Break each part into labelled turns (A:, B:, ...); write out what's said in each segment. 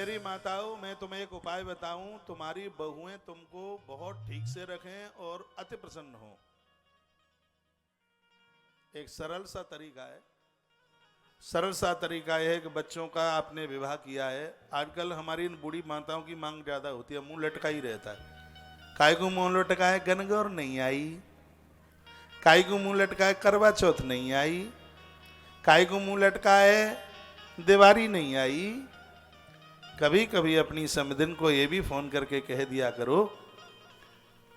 A: मेरी माताओं, मैं तुम्हें एक उपाय बताऊं, तुम्हारी बहुएं तुमको बहुत ठीक से रखें और अति प्रसन्न हो। एक सरल सा तरीका है। सरल सा तरीका यह है कि बच्चों का आपने विवाह किया है। आजकल हमारी इन बूढ़ी माताओं की मांग ज्यादा होती है, मुंह लटका ही रहता है। काय को मुंह लटका है, गनगौर नहीं आई। काय को मुंह लटका है, करवा चौथ नहीं आई। काय को मुंह लटका है, दिवाली नहीं आई। कभी कभी अपनी समधिन को ये भी फोन करके कह दिया करो,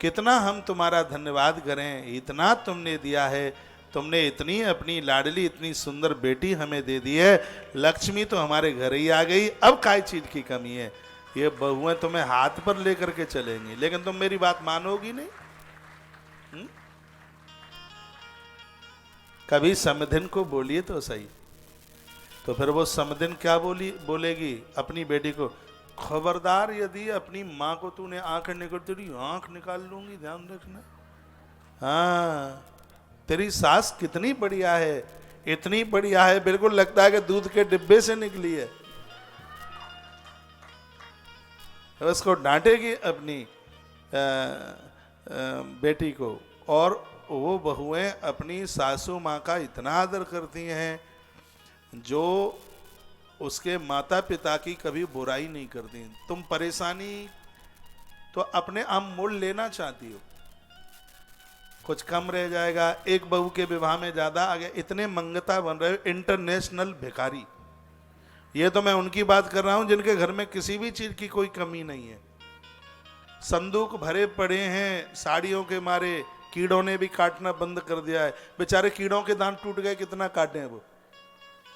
A: कितना हम तुम्हारा धन्यवाद करें, इतना तुमने दिया है, तुमने इतनी अपनी लाडली इतनी सुंदर बेटी हमें दे दी है, लक्ष्मी तो हमारे घर ही आ गई, अब काय चीज की कमी है। ये बहुएं तुम्हें हाथ पर लेकर के चलेंगी, लेकिन तुम मेरी बात मानोगी नहीं। कभी समधिन को बोलिए तो सही। तो फिर वो समधिन क्या बोलेगी अपनी बेटी को, खबरदार यदि अपनी माँ को तूने आंख निकल, तेरी आंख निकाल लूंगी, ध्यान रखना। हाँ, तेरी सास कितनी बढ़िया है, इतनी बढ़िया है, बिल्कुल लगता है कि दूध के डिब्बे से निकली है। उसको डांटेगी अपनी बेटी को। और वो बहुएं अपनी सासू माँ का इतना आदर करती हैं जो उसके माता पिता की कभी बुराई नहीं करती। तुम परेशानी तो अपने आप मोल लेना चाहती हो, कुछ कम रह जाएगा। एक बहू के विवाह में ज्यादा आ गया, इतने मंगता बन रहे हो, इंटरनेशनल भिखारी। ये तो मैं उनकी बात कर रहा हूं जिनके घर में किसी भी चीज की कोई कमी नहीं है। संदूक भरे पड़े हैं साड़ियों के मारे, कीड़ों ने भी काटना बंद कर दिया है। बेचारे कीड़ों के दांत टूट गए, कितना काटे हैं वो।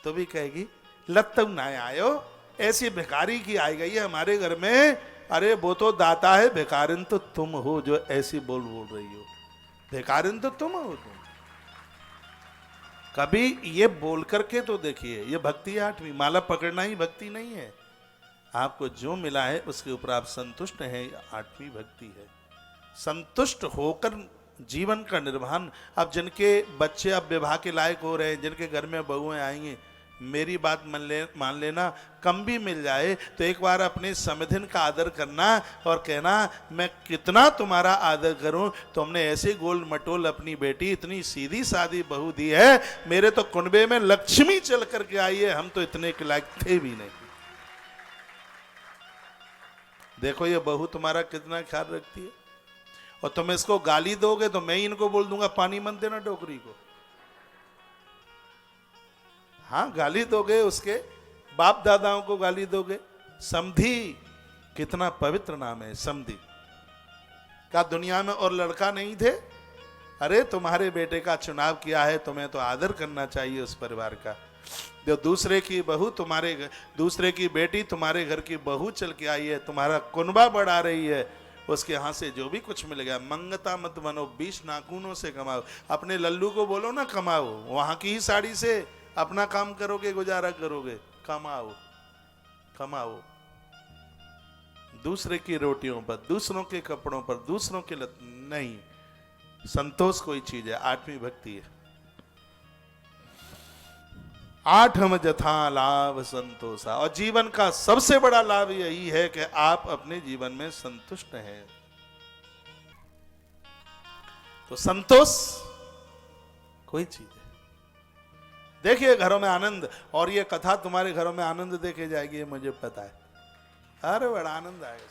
A: तो भी कहेगी लत ना आयो, ऐसी भिखारी की आई गई है हमारे घर में। अरे वो तो दाता है, भिखारिन तो तुम हो जो ऐसी बोल रही हो। भिखारिन तो तुम हो। तुम कभी ये बोल करके तो देखिए, ये भक्ति है। 8वीं माला पकड़ना ही भक्ति नहीं है। आपको जो मिला है उसके ऊपर आप संतुष्ट हैं, 8वीं भक्ति है। संतुष्ट होकर जीवन का निर्वहन। अब जिनके बच्चे अब विवाह के लायक हो रहे हैं, जिनके घर में बहुएं आएंगी, मेरी बात मान लेना, कम भी मिल जाए तो एक बार अपने समधिन का आदर करना और कहना, मैं कितना तुम्हारा आदर करूं, तुमने ऐसे गोल मटोल अपनी बेटी, इतनी सीधी सादी बहू दी है, मेरे तो कुनबे में लक्ष्मी चल करके आई है, हम तो इतने के लायक थे भी नहीं। देखो ये बहू तुम्हारा कितना ख्याल रखती है। और तुम इसको गाली दोगे तो मैं ही इनको बोल दूंगा पानी मत देना टोकरी को। हाँ, गाली दोगे, उसके बाप दादाओं को गाली दोगे। समधी कितना पवित्र नाम है, समधी। क्या दुनिया में और लड़का नहीं थे? अरे तुम्हारे बेटे का चुनाव किया है, तुम्हें तो आदर करना चाहिए उस परिवार का। जो दूसरे की बहू दूसरे की बेटी तुम्हारे घर की बहू चल के आई है, तुम्हारा कुनबा बढ़ा रही है, उसके हाथ से जो भी कुछ मिल गया, मंगता मत बनो, 20 नाखूनों से कमाओ। अपने लल्लू को बोलो ना कमाओ, वहां की ही साड़ी से अपना काम करोगे, गुजारा करोगे। कमाओ कमाओ, दूसरे की रोटियों पर, दूसरों के कपड़ों पर, दूसरों के नहीं। संतोष कोई चीज है, 8वीं भक्ति है। 8 जथा लाभ संतोषा। और जीवन का सबसे बड़ा लाभ यही है कि आप अपने जीवन में संतुष्ट हैं। तो संतोष कोई चीज है। देखिए घरों में आनंद, और ये कथा तुम्हारे घरों में आनंद देखे जाएगी, ये मुझे पता है। अरे बड़ा आनंद आएगा।